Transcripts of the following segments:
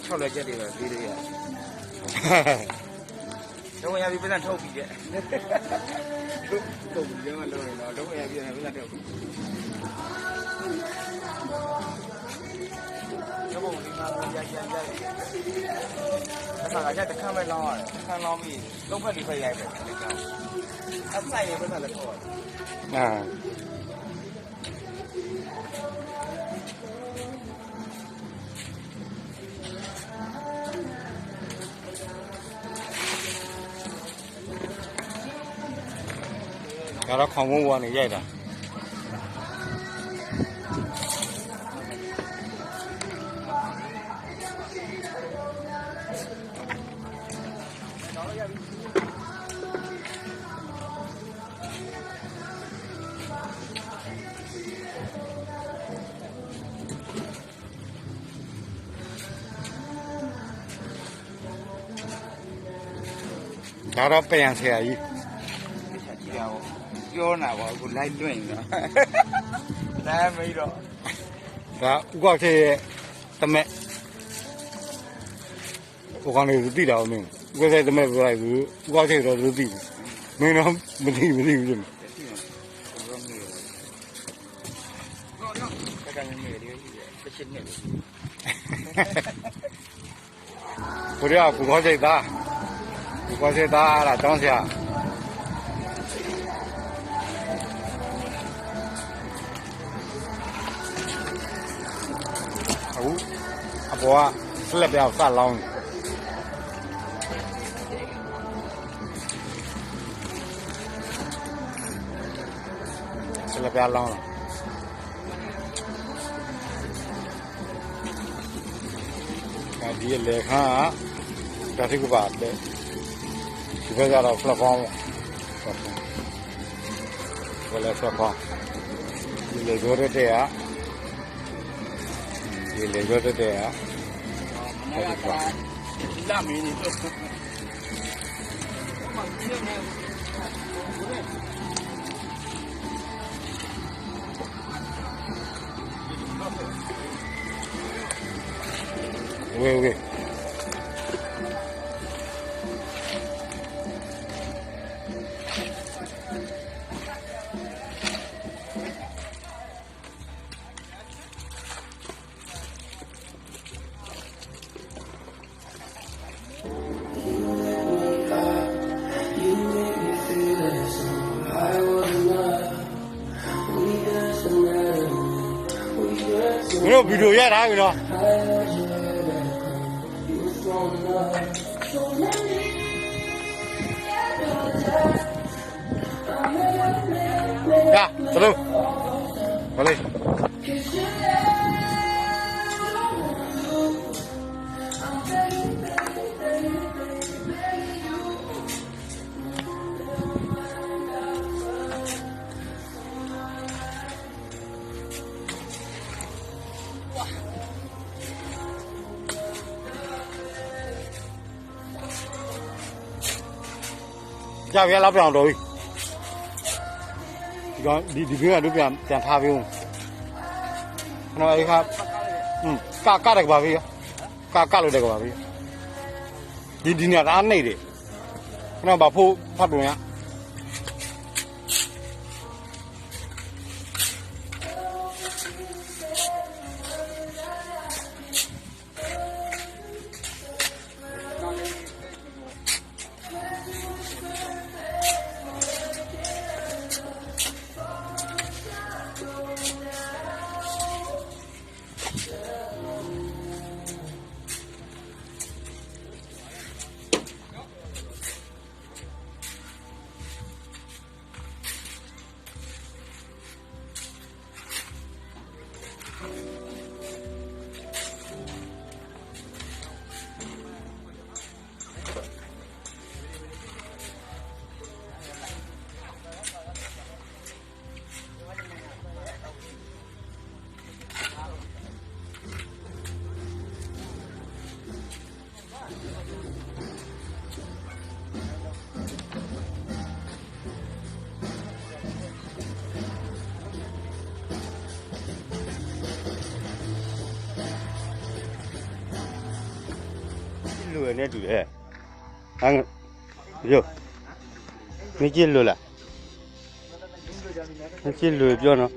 跳来这里了，对对呀。等我下边不咱抽皮的，抽皮的嘛，等我下边不咱抽。要不我给他加，他家得看没捞啊，看捞没，都快离开来呗，他再也不咱来抽了。啊。然后狂风往里压的，然后白羊车而已。ပြောနာပါအခုလိုက်လွင့်နေတာဒါမေးတော့ဒါဥကောက်သေးတမက်ဟိုကောင်လေးသိတာမင်းဥကောက်သေးတမက်ပြောလိုက်ဘူးဥကောက်သေးတော့သူသိဘူးမင်းတော့မသိဘူးဖြစ်နေဘုရားဥကောက်သေးသားဥကောက်သေးသားလားတောင်းစရာအပေါ်ကဆက်လက်ပြောင်းစလောင်းဆက်လက်ပြောင်းလောင်းဒီလေခါတာတိကပါတယ်ဒီဘက်ကတော့ဖလက်ဖောင်းဘယ်လဲဖလက်ဖောင်းဒီလေရိုးတဲ့ဒီလေရိုးတဲ့လာမင်းနေတော့ဝေးတို့ဗီဒီယိုရထားပြီနော်ရသလုံးဟောလေကြပြလောက်ပြောင်းတော့ဒီဘင်းကတို့ပြန်ထားပြီးဦးနော်အဲ့ခါကတယ်ကပါပြီကလို့တယ်ကပါပြီဒီနေရာအားနေတယ်နော်ဘာဖို့ဖတ်လို့ရ နဲ့တူတယ်ဟာပြောမကြည့်လို့လားမကြည့်လို့ပြောနော်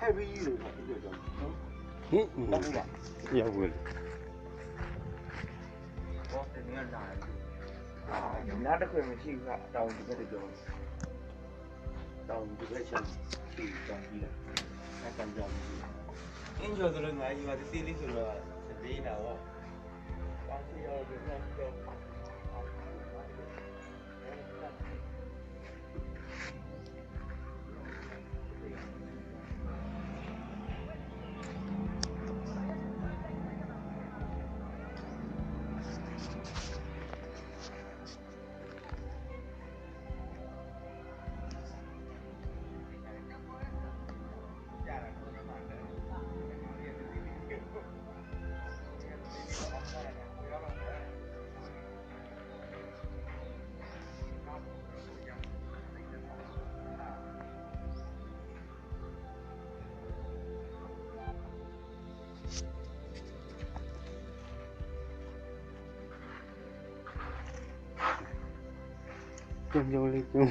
Heavy you. ရောက်ဘူး နားတစ်ခွေမရှိဘူးကတောင်းဒီဘက်ပြောတောင်းဒီဘက်ချက်ပြီးတောင်းပြီးတာအဲ့တန်ကြောင်အင်းကျော်ဆိုလို့ငါကြီးကတေးလေးဆိုတော့တေးနေတာဟောတောင်းစီရောဒီဘက်ပြောကျုံလေးအန်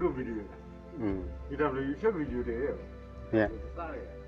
ဒိုဗီဒီယိုဒီ video ရှက်ဗီဒီယိုတွေရဲ့ Yeah. Sorry.